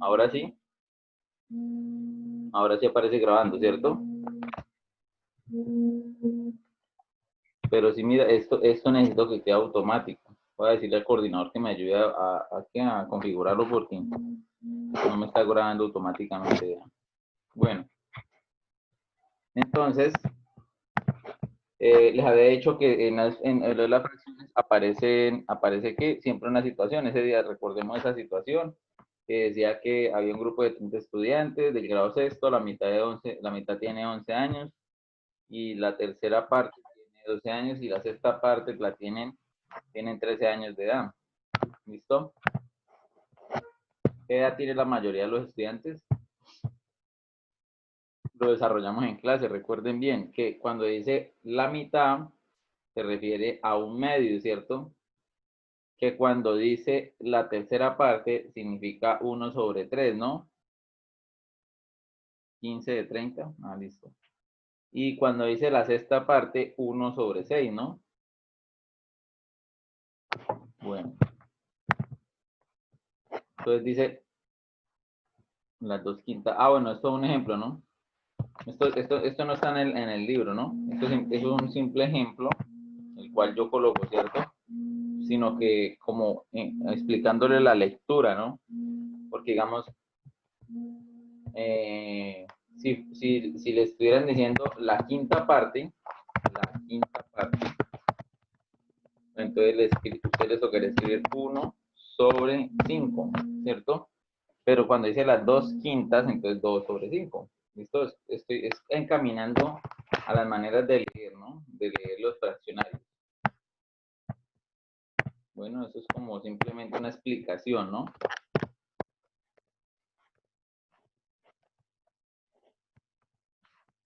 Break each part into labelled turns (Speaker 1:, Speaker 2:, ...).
Speaker 1: Ahora sí. Ahora sí aparece grabando, ¿cierto? Pero sí, mira, esto necesito que quede automático. Voy a decirle al coordinador que me ayude a configurarlo porque no me está grabando automáticamente. Bueno, entonces, les había dicho que en las fracciones aparece que siempre una situación. Ese día recordemos esa situación, que decía que había un grupo de 30 estudiantes del grado sexto, la mitad tiene 11 años, y la tercera parte tiene 12 años, y la sexta parte tienen 13 años de edad. ¿Listo? ¿Qué edad tiene la mayoría de los estudiantes? Lo desarrollamos en clase. Recuerden bien que cuando dice la mitad, se refiere a un medio, ¿cierto? Que cuando dice la tercera parte, significa 1/3, ¿no? 15 de 30. Ah, listo. Y cuando dice la sexta parte, 1/6, ¿no? Bueno. Entonces dice las 2/5. Ah, bueno, esto es un ejemplo, ¿no? Esto no está en el libro, ¿no? Esto es un simple ejemplo, el cual yo coloco, ¿cierto? Sino que como explicándole la lectura, ¿no? Porque digamos, si le estuvieran diciendo la quinta parte, entonces usted les tocaría escribir 1/5, ¿cierto? Pero cuando dice las 2/5, entonces 2/5. ¿Listo? Estoy encaminando a las maneras de leer, ¿no? De leer los fraccionarios. Bueno, eso es como simplemente una explicación, ¿no?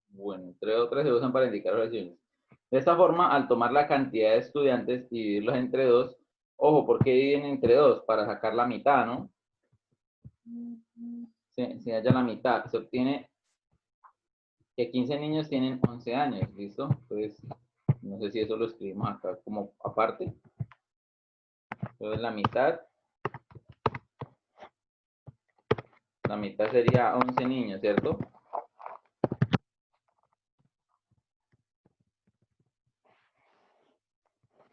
Speaker 1: Bueno, entre otras se usan para indicar oraciones. De esta forma, al tomar la cantidad de estudiantes y dividirlos entre dos, ojo, ¿por qué dividen entre dos? Para sacar la mitad, ¿no? Si haya la mitad, se obtiene que 15 niños tienen 11 años, ¿listo? Entonces, no sé si eso lo escribimos acá como aparte. Entonces, la mitad sería 11 niños, ¿cierto?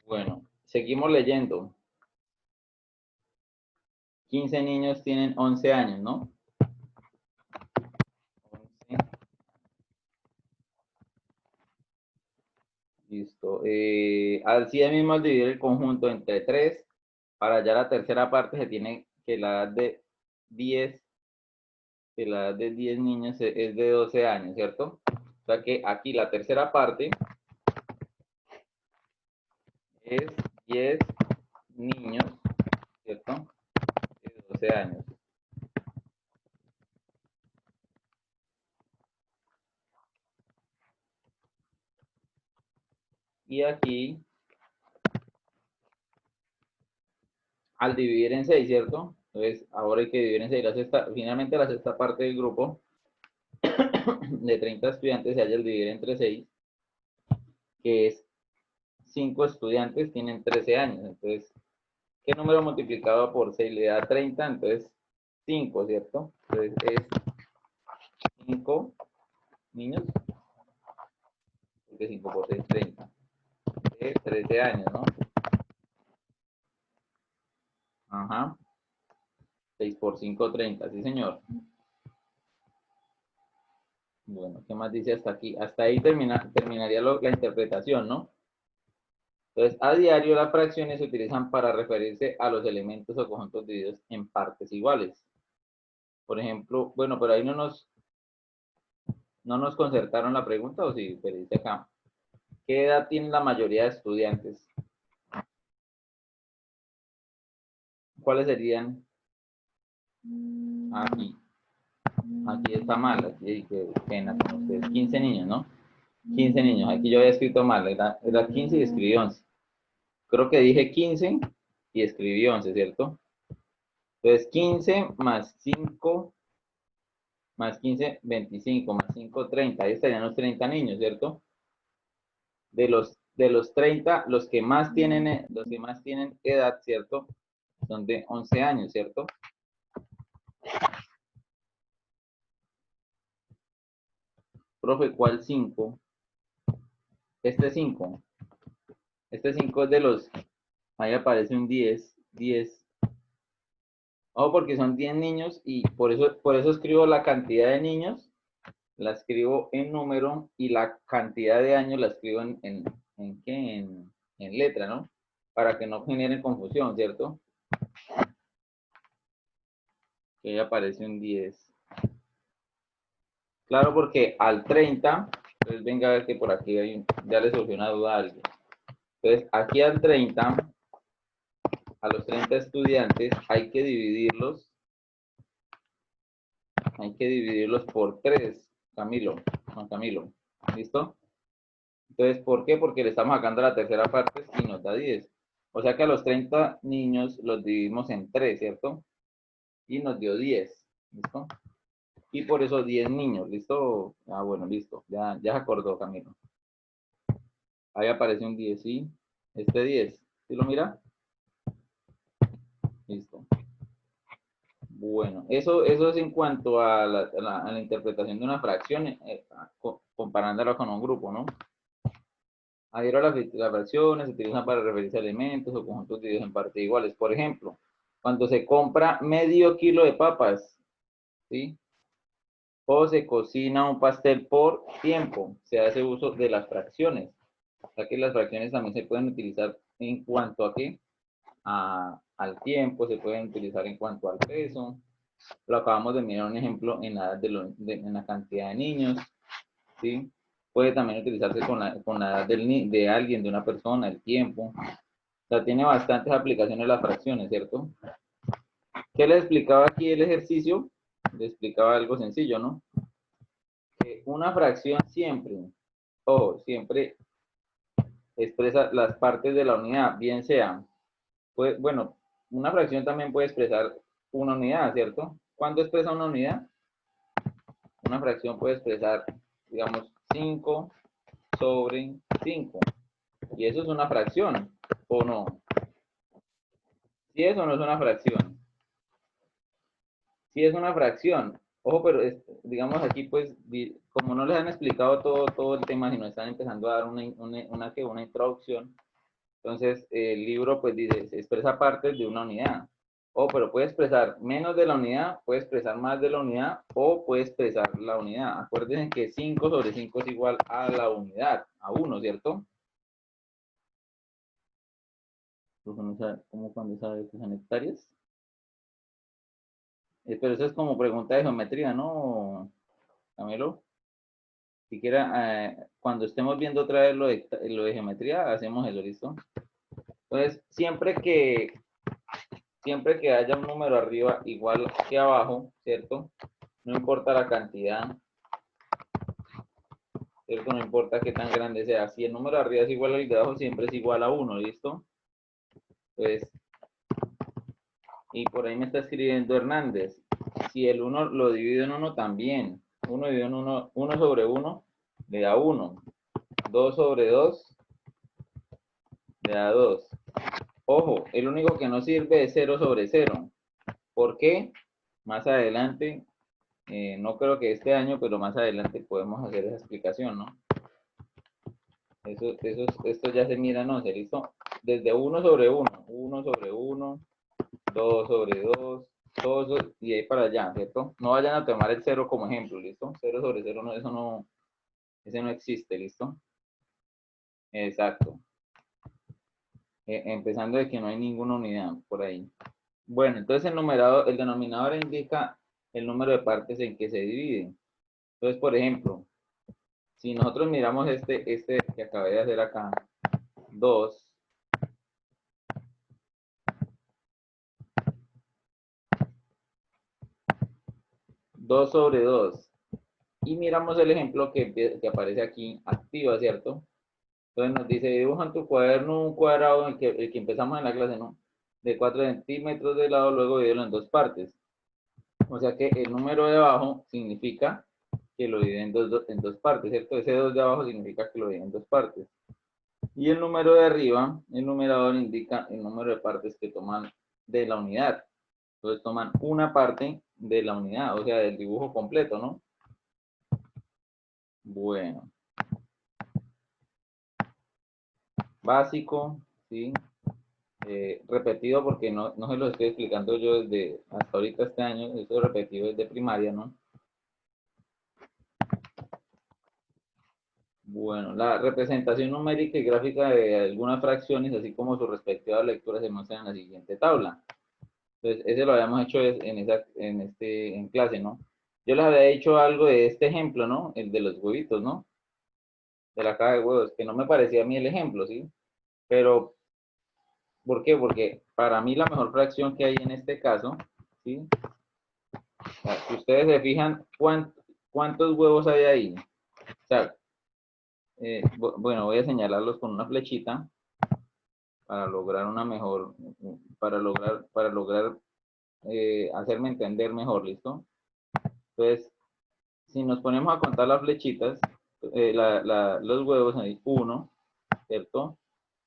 Speaker 1: Bueno, seguimos leyendo. 15 niños tienen 11 años, ¿no? 11. Listo. Así mismo al dividir el conjunto entre 3, para ya la tercera parte se tiene que la edad de 10, que la edad de 10 niños es de 12 años, ¿cierto? O sea que aquí la tercera parte es 10 niños, ¿cierto? De 12 años. Y aquí, al dividir en 6, ¿cierto? Entonces, ahora hay que dividir en 6. Finalmente, la sexta parte del grupo de 30 estudiantes se halla al dividir entre 6, que es 5 estudiantes tienen 13 años. Entonces, ¿qué número multiplicado por 6 le da 30? Entonces, 5, ¿cierto? Entonces, es 5 niños, porque 5 por 6 es 30, de 13 años, ¿no? Ajá. 6 por 5, 30, sí, señor. Bueno, ¿qué más dice hasta aquí? Hasta ahí terminaría la interpretación, ¿no? Entonces, a diario las fracciones se utilizan para referirse a los elementos o conjuntos divididos en partes iguales. Por ejemplo, bueno, pero ahí no nos concertaron la pregunta, o si, pero dice acá, ¿qué edad tienen la mayoría de estudiantes? ¿Cuáles serían? Aquí está mal, aquí qué pena con ustedes. 15 niños, ¿no? 15 niños, aquí yo había escrito mal, era 15 y escribí 11. Creo que dije 15 y escribí 11, ¿cierto? Entonces 15 más 5 más 15, 25, más 5, 30. Ahí estarían los 30 niños, ¿cierto? De los 30, los que más tienen edad, ¿cierto? Son de 11 años, ¿cierto? Profe, ¿cuál 5? Este 5. Este 5 es de los... Ahí aparece un 10. 10. Ojo, porque son 10 niños y por eso escribo la cantidad de niños, la escribo en número y la cantidad de años la escribo ¿en qué? En letra, ¿no? Para que no generen confusión, ¿cierto? Que ahí aparece un 10. Claro, porque al 30, entonces venga a ver que por aquí ya le surgió una duda a alguien. Entonces, aquí al 30, a los 30 estudiantes, hay que dividirlos por 3, Camilo, Juan Camilo. ¿Listo? Entonces, ¿por qué? Porque le estamos sacando la tercera parte y nos da 10. O sea que a los 30 niños los dividimos en 3, ¿cierto? Y nos dio 10. ¿Listo? Y por eso 10 niños. ¿Listo? Ah, bueno, listo. Ya se acordó, Camilo. Ahí aparece un 10, ¿sí? Este 10. ¿Sí lo mira? Listo. Bueno, eso es en cuanto a la interpretación de una fracción, comparándola con un grupo, ¿no? Adhiero a las fracciones, se utilizan para referirse a elementos o conjuntos divididos en partes iguales. Por ejemplo, cuando se compra medio kilo de papas, ¿sí? O se cocina un pastel por tiempo, se hace uso de las fracciones. O sea que las fracciones también se pueden utilizar en cuanto a qué, al tiempo, se pueden utilizar en cuanto al peso. Lo acabamos de mirar un ejemplo en la cantidad de niños, ¿sí? Puede también utilizarse con la edad de alguien, de una persona, el tiempo. O sea, tiene bastantes aplicaciones las fracciones, ¿cierto? ¿Qué le explicaba aquí el ejercicio? Le explicaba algo sencillo, ¿no? Que una fracción siempre expresa las partes de la unidad, bien sea, pues, bueno, una fracción también puede expresar una unidad, ¿cierto? ¿Cuándo expresa una unidad? Una fracción puede expresar, digamos, 5 sobre 5. Y eso es una fracción, ¿o no? Si eso no es una fracción. Si es una fracción. Ojo, pero digamos aquí, pues, como no les han explicado todo el tema, sino están empezando a dar una introducción, entonces el libro, pues, dice, se expresa partes de una unidad. O, pero puede expresar menos de la unidad, puede expresar más de la unidad, o puede expresar la unidad. Acuérdense que 5 sobre 5 es igual a la unidad, a 1, ¿cierto? ¿Cómo cuando sabe que son hectáreas? Pero eso es como pregunta de geometría, ¿no, Camilo? Si quiera, cuando estemos viendo otra vez lo de geometría, hacemos eso, ¿listo? Entonces, siempre que haya un número arriba igual que abajo, ¿cierto? No importa la cantidad, ¿cierto? No importa qué tan grande sea. Si el número de arriba es igual al de abajo, siempre es igual a 1, ¿listo? Entonces, y por ahí me está escribiendo Hernández. Si el 1 lo divido en 1 también. 1 dividido en 1, 1 sobre 1 le da 1. 2 sobre 2 le da 2. Ojo, el único que no sirve es 0 sobre 0. ¿Por qué? Más adelante, no creo que este año, pero más adelante podemos hacer esa explicación, ¿no? Esto ya se mira, ¿no? ¿Se listo? Desde 1 sobre 1, 1 sobre 1, 2 sobre 2, 2 y ahí para allá, ¿cierto? No vayan a tomar el 0 como ejemplo, ¿listo? 0 sobre 0, no, ese no existe, ¿listo? Exacto. Empezando de que no hay ninguna unidad por ahí. Bueno, entonces el denominador indica el número de partes en que se divide. Entonces, por ejemplo, si nosotros miramos este que acabé de hacer acá, 2 sobre 2, y miramos el ejemplo que aparece aquí, activa, ¿cierto? Entonces nos dice, dibuja en tu cuaderno un cuadrado, el que empezamos en la clase, ¿no? De 4 centímetros de lado, luego divídelo en dos partes. O sea que el número de abajo significa que lo divide en dos partes, ¿cierto? Ese 2 de abajo significa que lo divide en dos partes. Y el número de arriba, el numerador, indica el número de partes que toman de la unidad. Entonces toman una parte de la unidad, o sea, del dibujo completo, ¿no? Bueno, básico, ¿sí? Repetido porque no se lo estoy explicando yo desde hasta ahorita este año, esto es repetido desde primaria, ¿no? Bueno, la representación numérica y gráfica de algunas fracciones, así como su respectiva lectura, se muestra en la siguiente tabla. Entonces, ese lo habíamos hecho en clase, ¿no? Yo les había dicho algo de este ejemplo, ¿no? El de los huevitos, ¿no? De la caja de huevos, que no me parecía a mí el ejemplo, ¿sí? Pero, ¿por qué? Porque para mí la mejor fracción que hay en este caso, ¿sí? Si ustedes se fijan, ¿cuántos huevos hay ahí? O sea, bueno, voy a señalarlos con una flechita para lograr una mejor, para lograr hacerme entender mejor, ¿listo? Entonces, si nos ponemos a contar las flechitas, los huevos hay uno, ¿cierto?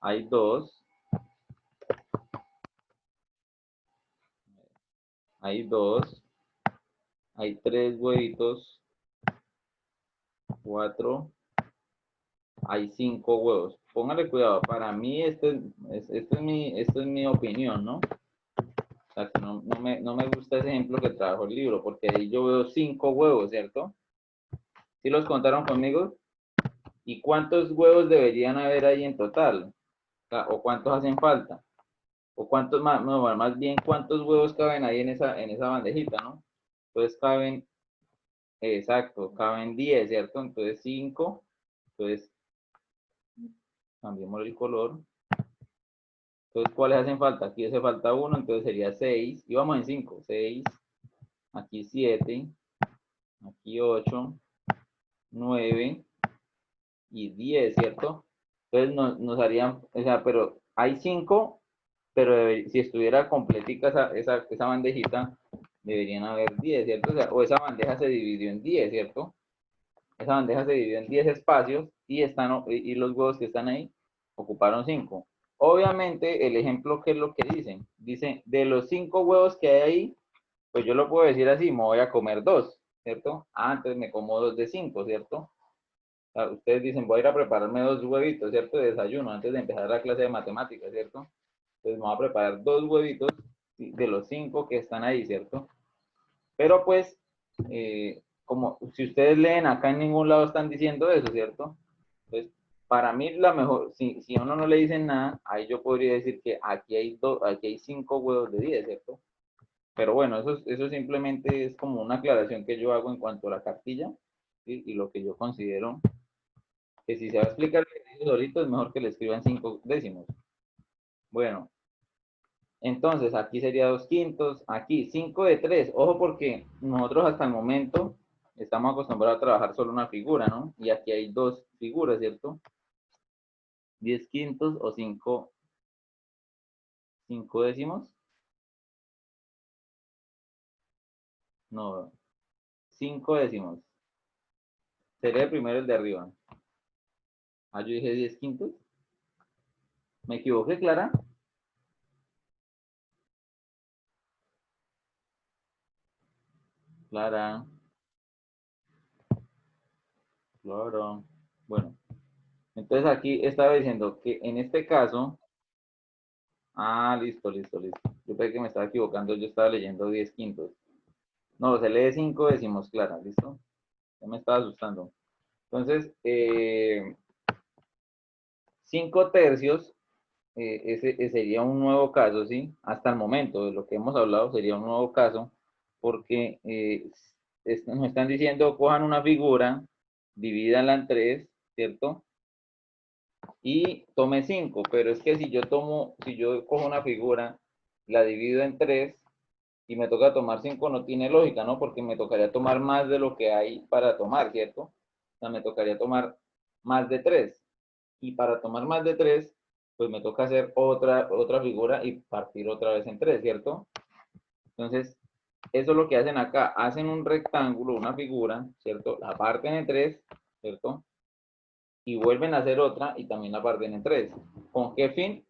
Speaker 1: Hay dos, hay dos, hay tres huevitos, cuatro, hay cinco huevos. Póngale cuidado, para mí esto es mi opinión, ¿no? O sea, que no me gusta ese ejemplo que trajo el libro, porque ahí yo veo cinco huevos, ¿cierto? ¿Sí los contaron conmigo? ¿Y cuántos huevos deberían haber ahí en total? ¿O cuántos hacen falta? ¿O cuántos más, no, más bien cuántos huevos caben ahí en esa bandejita, ¿no? Entonces caben, exacto, caben 10, ¿cierto? Entonces 5, entonces cambiemos el color. Entonces, ¿cuáles hacen falta? Aquí hace falta uno, entonces sería 6, y vamos en 5, 6, aquí 7, aquí 8, 9 y 10, ¿cierto? Entonces nos harían, o sea, pero hay 5, pero si estuviera completica esa bandejita, deberían haber 10, ¿cierto? O esa bandeja se dividió en 10, ¿cierto? Esa bandeja se dividió en 10 espacios y los huevos que están ahí ocuparon 5. Obviamente, el ejemplo, ¿qué es lo que dicen? Dice, de los 5 huevos que hay ahí, pues yo lo puedo decir así, me voy a comer 2, ¿cierto? Entonces me como 2 de 5, ¿cierto? O sea, ustedes dicen, voy a ir a prepararme 2 huevitos, ¿cierto? De desayuno, antes de empezar la clase de matemáticas, ¿cierto? Entonces me voy a preparar 2 huevitos de los 5 que están ahí, ¿cierto? Pero pues, como si ustedes leen acá en ningún lado están diciendo eso, ¿cierto? Entonces, para mí la mejor, si a uno no le dicen nada, ahí yo podría decir que aquí hay 5 huevos de 10, ¿cierto? Pero bueno, eso simplemente es como una aclaración que yo hago en cuanto a la cartilla, ¿sí? Y lo que yo considero que si se va a explicar ahorita es mejor que le escriban 5 décimos. Bueno, entonces aquí sería 2 quintos, aquí 5 de 3. Ojo porque nosotros hasta el momento estamos acostumbrados a trabajar solo una figura, ¿no? Y aquí hay dos figuras, ¿cierto? 10 quintos o 5 décimos. No, 5 décimos. Sería el primero el de arriba. Ah, yo dije 10 quintos. ¿Me equivoqué, Clara? Clara, claro. Bueno, entonces aquí estaba diciendo que en este caso, listo, listo, listo. Yo pensé que me estaba equivocando, yo estaba leyendo 10 quintos. No, se lee 5 décimos, Clara, ¿listo? Ya me estaba asustando. Entonces, 5 tercios, ese sería un nuevo caso, ¿sí? Hasta el momento de lo que hemos hablado sería un nuevo caso, porque nos están diciendo, cojan una figura, divídanla en 3, ¿cierto? Y tome 5, pero es que si yo cojo una figura, la divido en 3 y me toca tomar 5, no tiene lógica, ¿no? Porque me tocaría tomar más de lo que hay para tomar, ¿cierto? O sea, me tocaría tomar más de 3. Y para tomar más de 3, pues me toca hacer otra figura y partir otra vez en 3, ¿cierto? Entonces, eso es lo que hacen acá. Hacen un rectángulo, una figura, ¿cierto? La parten en 3, ¿cierto? Y vuelven a hacer otra y también la parten en 3. ¿Con qué fin?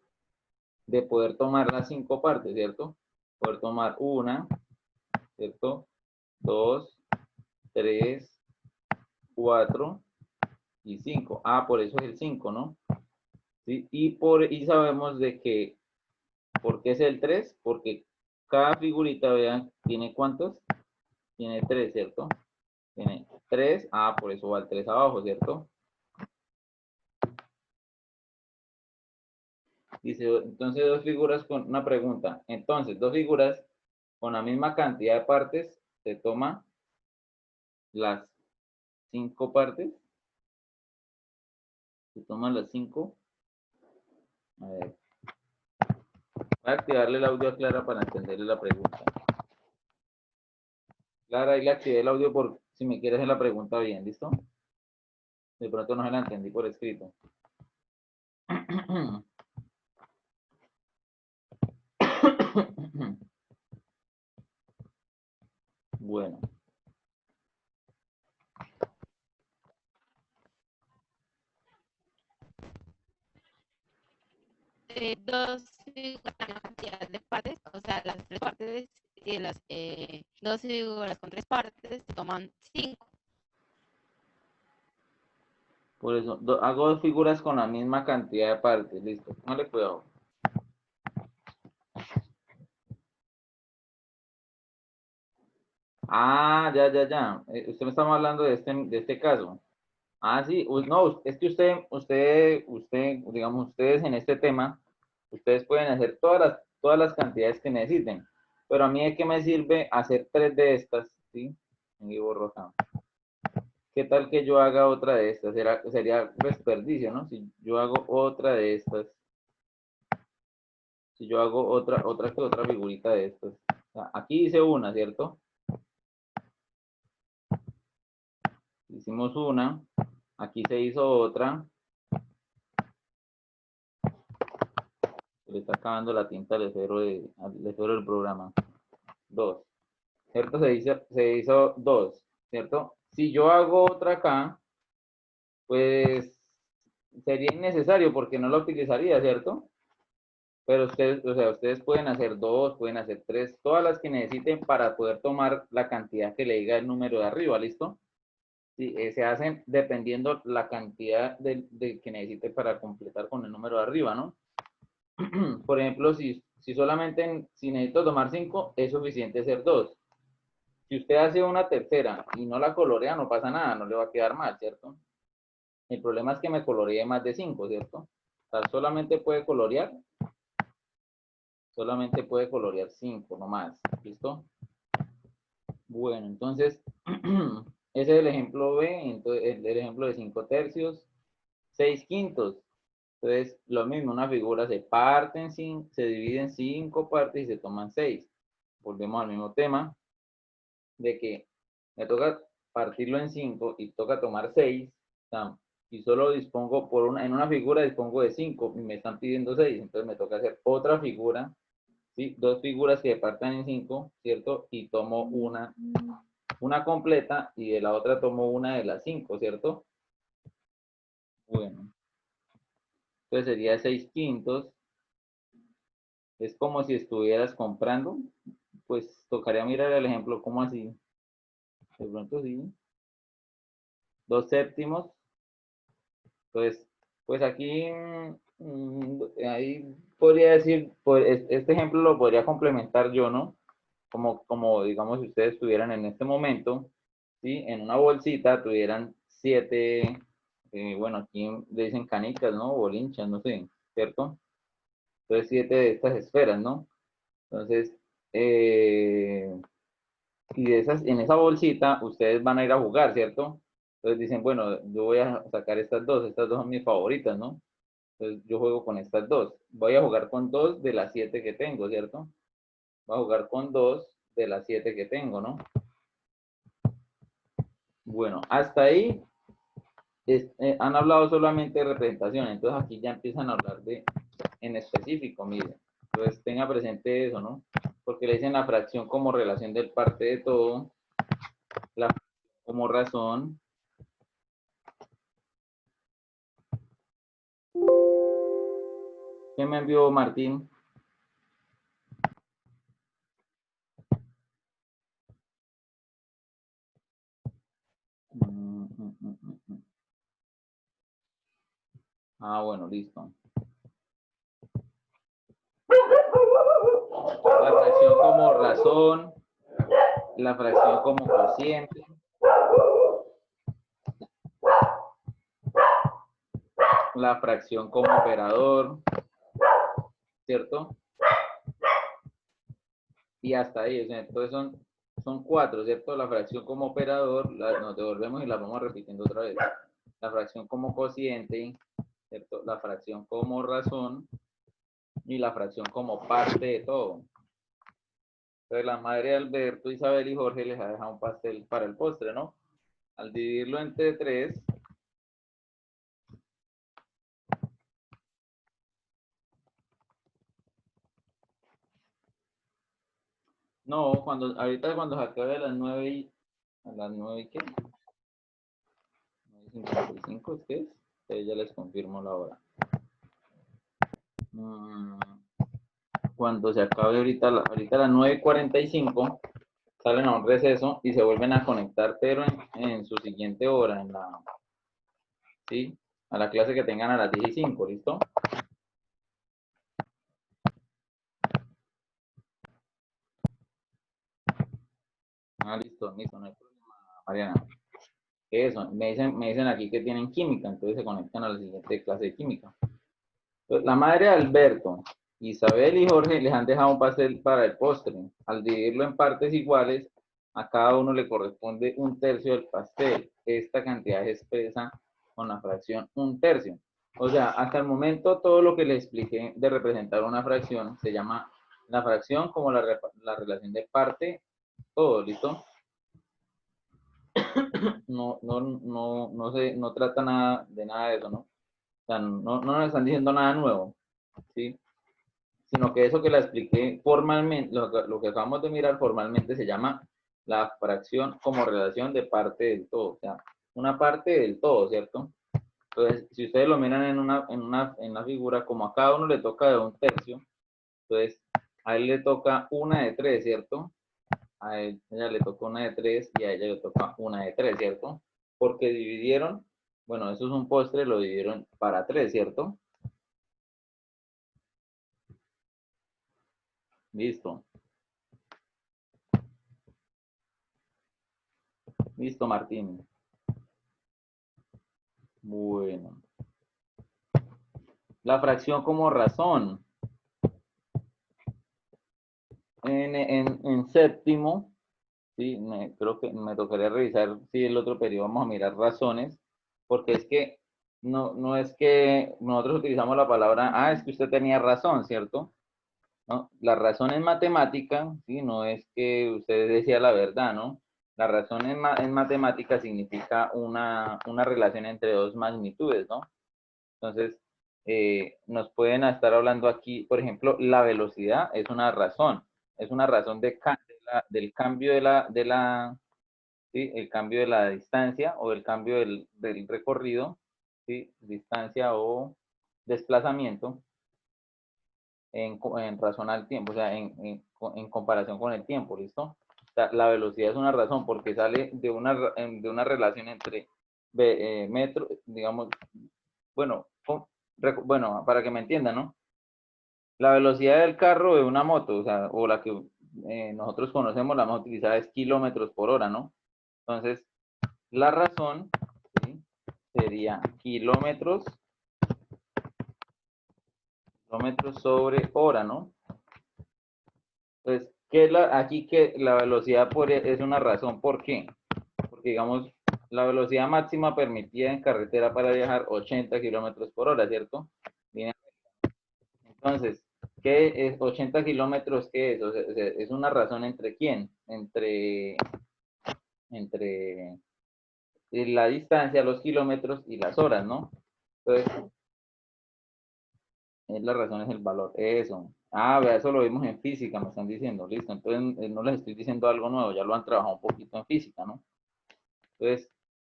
Speaker 1: De poder tomar las 5 partes, ¿cierto? Poder tomar una, ¿cierto? 2, 3, 4 y 5. Ah, por eso es el 5, ¿no? ¿Sí? Y sabemos de que, ¿por qué es el 3? Porque cada figurita, vean, ¿tiene cuántos? Tiene 3, ¿cierto? Tiene 3. Ah, por eso va el 3 abajo, ¿cierto? Dice, entonces dos figuras con una pregunta. Entonces, dos figuras con la misma cantidad de partes, se toma las 5 partes. Se toman las 5. A ver, voy a activarle el audio a Clara para entenderle la pregunta. Clara, ahí le activé el audio por si me quieres hacer la pregunta bien, ¿listo? De pronto no se la entendí por escrito. Bueno.
Speaker 2: Dos figuras con la cantidad de partes, o sea, las tres partes y las dos figuras con tres partes se toman 5.
Speaker 1: Por eso, hago dos figuras con la misma cantidad de partes, listo. Póngale cuidado. Ah, ya. Usted me estaba hablando de este caso. Ah, sí, no, es que digamos, ustedes en este tema, ustedes pueden hacer todas las cantidades que necesiten. Pero a mí, ¿de qué me sirve hacer tres de estas? ¿Sí? Y borro acá. ¿Qué tal que yo haga otra de estas? Sería desperdicio, ¿no? Si yo hago otra de estas, si yo hago otra figurita de estas. O sea, aquí hice una, ¿cierto? Hicimos una, aquí se hizo otra, se le está acabando la tinta al esfero, al esfero del programa. Dos, ¿cierto? Se hizo dos, ¿cierto? Si yo hago otra acá, pues sería innecesario porque no la utilizaría, ¿cierto? Pero ustedes, o sea, ustedes pueden hacer dos, pueden hacer tres, todas las que necesiten para poder tomar la cantidad que le diga el número de arriba, ¿listo? Sí, se hacen dependiendo la cantidad de que necesite para completar con el número de arriba, ¿no? Por ejemplo, si necesito tomar 5, es suficiente hacer 2. Si usted hace una tercera y no la colorea, no pasa nada, no le va a quedar mal, ¿cierto? El problema es que me coloree más de 5, ¿cierto? O sea, solamente puede colorear 5, no más, ¿listo? Bueno, entonces, ese es el ejemplo B, entonces el ejemplo de 5 tercios, 6 quintos. Entonces, lo mismo, una figura se divide en 5 partes y se toman 6. Volvemos al mismo tema de que me toca partirlo en 5 y toca tomar 6. O sea, y solo dispongo en una figura dispongo de 5 y me están pidiendo 6. Entonces me toca hacer otra figura, ¿sí? Dos figuras que partan en 5, ¿cierto? Y tomo una completa y de la otra tomo una de las 5, ¿cierto? Bueno, entonces sería 6 quintos. Es como si estuvieras comprando, pues tocaría mirar el ejemplo, ¿cómo así? De pronto sí. 2 séptimos, pues aquí, ahí podría decir, pues este ejemplo lo podría complementar yo, ¿no? Como digamos, si ustedes estuvieran en este momento, ¿sí? En una bolsita tuvieran 7, bueno, aquí le dicen canicas, ¿no? Bolinchas, no sé, ¿cierto? Entonces 7 de estas esferas, ¿no? Entonces, y en esa bolsita ustedes van a ir a jugar, ¿cierto? Entonces dicen, bueno, yo voy a sacar estas dos son mis favoritas, ¿no? Entonces yo juego con estas dos. Voy a jugar con dos de las 7 que tengo, ¿cierto? Voy a jugar con dos de las 7 que tengo, ¿no? Bueno, hasta ahí han hablado solamente de representación, entonces aquí ya empiezan a hablar en específico, miren. Entonces tenga presente eso, ¿no? Porque le dicen la fracción como relación del parte de todo, la como razón. ¿Qué me envió Martín? Ah, bueno, listo. La fracción como razón, la fracción como cociente, la fracción como operador, ¿cierto? Y hasta ahí, o sea, entonces son cuatro, ¿cierto? La fracción como operador, nos devolvemos y la vamos repitiendo otra vez. La fracción como cociente, ¿cierto? La fracción como razón y la fracción como parte de todo. Entonces la madre de Alberto, Isabel y Jorge les ha dejado un pastel para el postre, ¿no? Al dividirlo entre 3, no, ahorita cuando se acabe a las 9 y, ¿a las 9 y qué? 9:55, ¿es que es? Entonces ya les confirmo la hora. Cuando se acabe ahorita a las 9:45, salen a un receso y se vuelven a conectar, pero en su siguiente hora, ¿sí? A la clase que tengan a las 10:05, ¿listo? Ah, listo, no hay problema, Mariana. Eso, me dicen aquí que tienen química, entonces se conectan a la siguiente clase de química. Entonces, la madre de Alberto, Isabel y Jorge les han dejado un pastel para el postre. Al dividirlo en partes iguales, a cada uno le corresponde 1/3 del pastel. Esta cantidad es expresa con la fracción 1/3. O sea, hasta el momento todo lo que les expliqué de representar una fracción se llama la fracción como la relación de parte, todo, ¿listo? No trata nada de nada de eso, ¿no? O sea, no nos están diciendo nada nuevo, ¿sí? Sino que eso que la expliqué formalmente, lo que acabamos de mirar formalmente se llama la fracción como relación de parte del todo, o sea, una parte del todo, ¿cierto? Entonces, si ustedes lo miran en la figura, como a cada uno le toca de 1/3, entonces a él le toca 1/3, ¿cierto? A ella le toca 1/3 y a ella le toca 1/3, ¿cierto? Porque dividieron, bueno, eso es un postre, lo dividieron para 3, ¿cierto? Listo. Listo, Martín. Bueno. La fracción como razón. En séptimo, ¿sí? Creo que me tocaría revisar si el otro periodo vamos a mirar razones, porque es que no es que nosotros utilizamos la palabra, es que usted tenía razón, ¿cierto? ¿No? La razón en matemática, ¿sí? No es que usted decía la verdad, ¿no? La razón en matemática significa una relación entre dos magnitudes, ¿no? Entonces, nos pueden estar hablando aquí, por ejemplo, la velocidad es una razón del cambio ¿sí? El cambio de la distancia o el cambio del recorrido, ¿sí? Distancia o desplazamiento en razón al tiempo, o sea, en comparación con el tiempo, ¿listo? O sea, la velocidad es una razón porque sale de una relación entre metro, digamos, bueno, bueno, para que me entiendan, ¿no? La velocidad del carro de una moto, o sea, o la que nosotros conocemos, la más utilizada es kilómetros por hora, ¿no? Entonces, la razón, ¿sí? Sería kilómetros sobre hora, ¿no? Entonces, aquí que la velocidad es una razón, ¿por qué? Porque, digamos, la velocidad máxima permitida en carretera para viajar 80 kilómetros por hora, ¿cierto? Entonces, ¿qué es 80 kilómetros? ¿Qué es? O sea, es una razón entre quién? Entre la distancia, los kilómetros y las horas, ¿no? Entonces, la razón es el valor. Eso. Vea, eso lo vimos en física, me están diciendo. Listo. Entonces, no les estoy diciendo algo nuevo, ya lo han trabajado un poquito en física, ¿no? Entonces,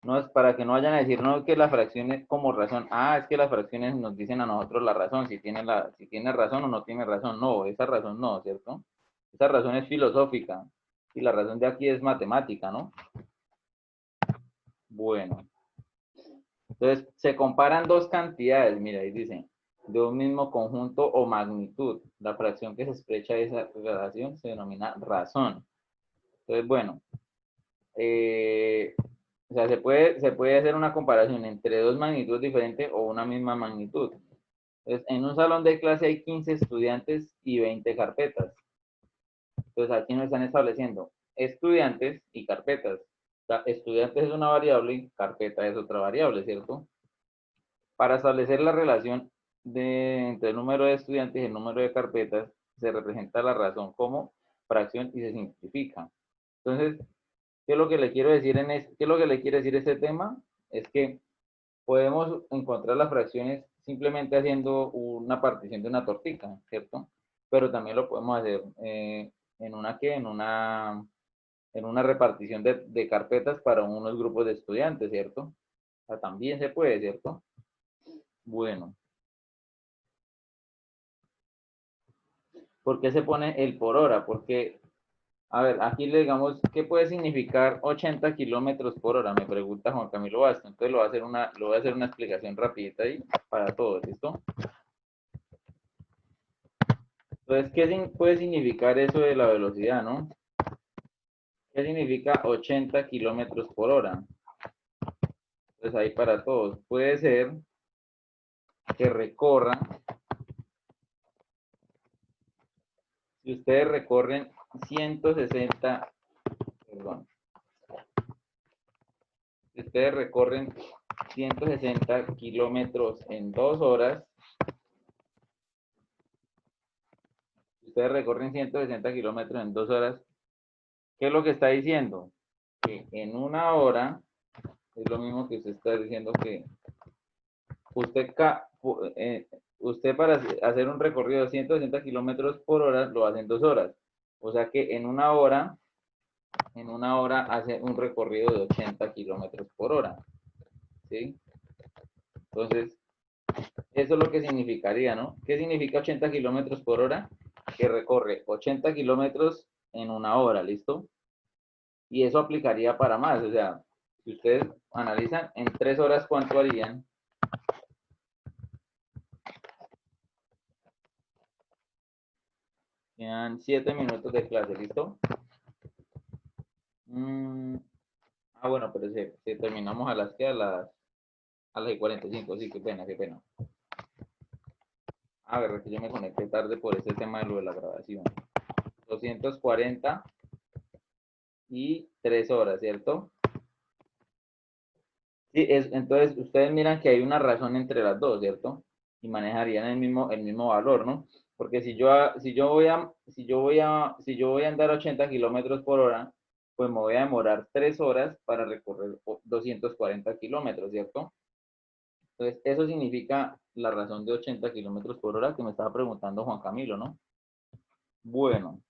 Speaker 1: no es para que no vayan a decir, no, que las fracciones como razón. Es que las fracciones nos dicen a nosotros la razón, si tiene razón o no tiene razón. No, esa razón no, ¿cierto? Esa razón es filosófica y la razón de aquí es matemática, ¿no? Bueno, Entonces, se comparan dos cantidades, mira, ahí dice, de un mismo conjunto o magnitud. La fracción que se expresa esa relación se denomina razón. Entonces, bueno, o sea, se puede hacer una comparación entre dos magnitudes diferentes o una misma magnitud. Entonces, en un salón de clase hay 15 estudiantes y 20 carpetas. Entonces, aquí nos están estableciendo estudiantes y carpetas. O sea, estudiantes es una variable y carpeta es otra variable, ¿cierto? Para establecer la relación entre el número de estudiantes y el número de carpetas, se representa la razón como fracción y se simplifica. Entonces, ¿qué es lo que le quiero decir qué es lo que le quiere decir este tema? Es que podemos encontrar las fracciones simplemente haciendo una partición de una tortica, ¿cierto? Pero también lo podemos hacer en una repartición de carpetas para unos grupos de estudiantes, ¿cierto? O sea, también se puede, ¿cierto? Bueno, ¿por qué se pone el por hora? Porque, a ver, aquí le digamos, ¿qué puede significar 80 kilómetros por hora? Me pregunta Juan Camilo Vázquez. Entonces lo voy a hacer una explicación rapidita ahí para todos, ¿listo? Entonces, ¿qué puede significar eso de la velocidad, no? ¿Qué significa 80 kilómetros por hora? Pues ahí para todos. Puede ser que recorra, si ustedes recorren 160, perdón, si ustedes recorren 160 kilómetros en 2 horas, si ustedes recorren 160 kilómetros en 2 horas, ¿qué es lo que está diciendo? Que en una hora, es lo mismo que usted está diciendo que usted, usted para hacer un recorrido de 160 kilómetros por hora lo hace en 2 horas. O sea que en una hora hace un recorrido de 80 kilómetros por hora. ¿Sí? Entonces, eso es lo que significaría, ¿no? ¿Qué significa 80 kilómetros por hora? Que recorre 80 kilómetros en una hora, ¿listo? Y eso aplicaría para más, o sea, si ustedes analizan en 3 horas, ¿cuánto harían? Quedan 7 minutos de clase, ¿listo? Bueno, pero si terminamos a las que a las y 45, sí, qué pena, qué pena. A ver, es que yo me conecté tarde por este tema de lo de la grabación. 240 y 3 horas, ¿cierto? Sí, entonces ustedes miran que hay una razón entre las dos, ¿cierto? Y manejarían el mismo valor, ¿no? Porque si yo voy a andar 80 kilómetros por hora, pues me voy a demorar 3 horas para recorrer 240 kilómetros, ¿cierto? Entonces, eso significa la razón de 80 kilómetros por hora que me estaba preguntando Juan Camilo, ¿no? Bueno,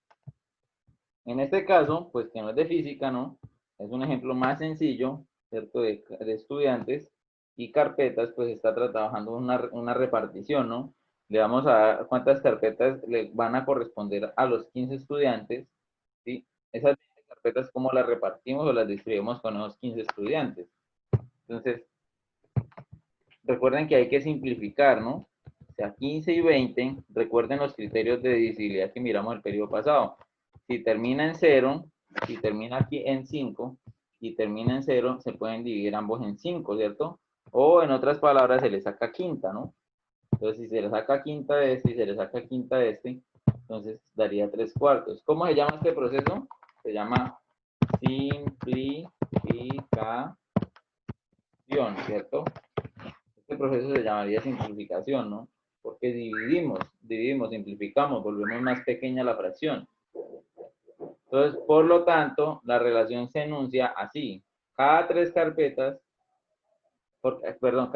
Speaker 1: en este caso, pues que no es de física, ¿no? Es un ejemplo más sencillo, ¿cierto? De estudiantes y carpetas, pues está trabajando una repartición, ¿no? Le vamos a dar cuántas carpetas le van a corresponder a los 15 estudiantes, ¿sí? Esas 20 carpetas, ¿cómo las repartimos o las distribuimos con esos 15 estudiantes? Entonces, recuerden que hay que simplificar, ¿no? O sea, 15 y 20, recuerden los criterios de divisibilidad que miramos el periodo pasado. Si termina en 0, si termina aquí en 5 y termina en 0, se pueden dividir ambos en 5, ¿cierto? O en otras palabras, se le saca quinta, ¿no? Entonces, si se le saca quinta de este y se le saca quinta de este, entonces daría 3/4. ¿Cómo se llama este proceso? Se llama simplificación, ¿cierto? Este proceso se llamaría simplificación, ¿no? Porque dividimos, simplificamos, volvemos más pequeña la fracción. Entonces, por lo tanto, la relación se enuncia así. Cada 3 carpetas, perdón,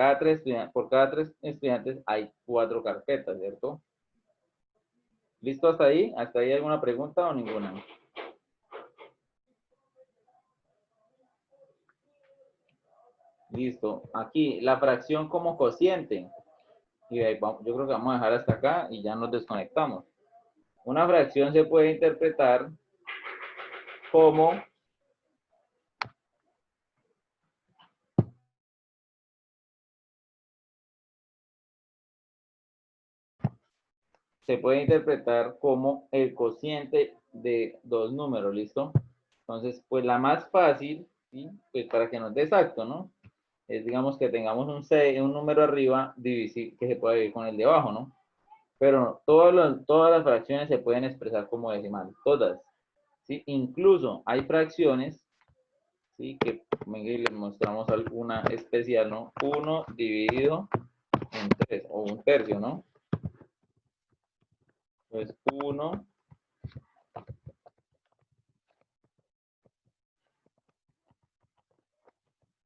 Speaker 1: por cada 3 estudiantes hay 4 carpetas, ¿cierto? ¿Listo hasta ahí? ¿Hasta ahí alguna pregunta o ninguna? Listo. Aquí, la fracción como cociente. Y ahí yo creo que vamos a dejar hasta acá y ya nos desconectamos. Una fracción se puede interpretar como se puede interpretar como el cociente de dos números, ¿listo? Entonces, pues la más fácil, ¿sí? Pues para que nos dé exacto, ¿no? Es, digamos, que tengamos un número arriba que se puede dividir con el de abajo, ¿no? Pero todas las fracciones se pueden expresar como decimal, todas, ¿sí? Incluso hay fracciones, ¿sí? Que venga y les mostramos alguna especial, ¿no? 1 dividido en 3, o un tercio, ¿no? Pues 1.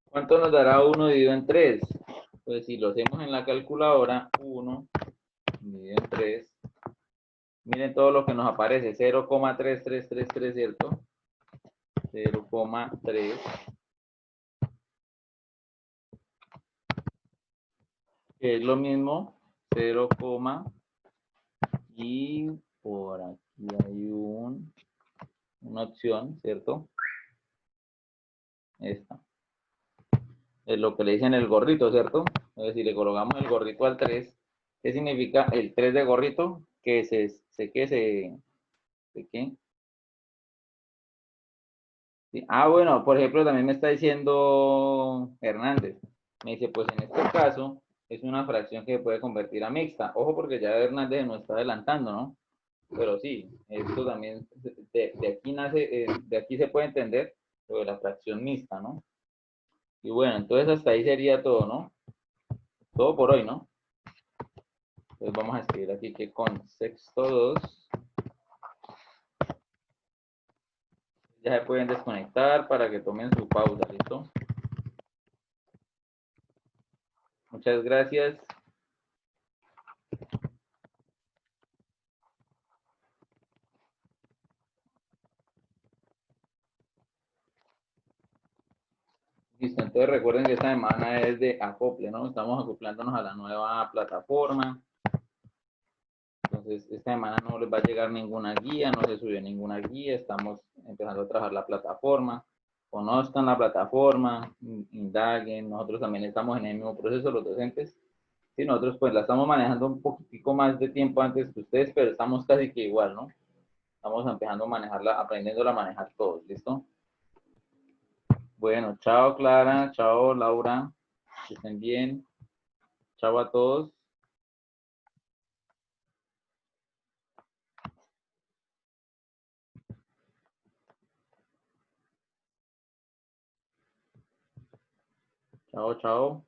Speaker 1: ¿Cuánto nos dará 1 dividido en 3? Pues si lo hacemos en la calculadora, 1 dividido en 3. Miren todo lo que nos aparece, 0,3333, ¿cierto? 0,3. Que es lo mismo, 0, y por aquí hay una opción, ¿cierto? Esta. Es lo que le dicen el gorrito, ¿cierto? Entonces, si le colocamos el gorrito al 3, ¿qué significa el 3 de gorrito? Que ¿qué? Sí. Ah, bueno, por ejemplo, también me está diciendo Hernández. Me dice, pues en este caso es una fracción que se puede convertir a mixta. Ojo, porque ya Hernández nos está adelantando, ¿no? Pero sí, esto también, de aquí nace, de aquí se puede entender lo de la fracción mixta, ¿no? Y bueno, entonces hasta ahí sería todo, ¿no? Todo por hoy, ¿no? Entonces vamos a escribir aquí que con sexto 2 ya se pueden desconectar para que tomen su pausa, ¿listo? Muchas gracias. Listo, entonces recuerden que esta semana es de acople, ¿no? Estamos acoplándonos a la nueva plataforma. Entonces, esta semana no les va a llegar ninguna guía, no se subió ninguna guía, estamos empezando a trabajar la plataforma. Conozcan la plataforma, indaguen, nosotros también estamos en el mismo proceso, los docentes. Sí, nosotros pues la estamos manejando un poquitico más de tiempo antes que ustedes, pero estamos casi que igual, ¿no? Estamos empezando a manejarla, aprendiéndola a manejar todos, ¿listo? Bueno, chao Clara, chao Laura, que estén bien, chao a todos. Chao, chao.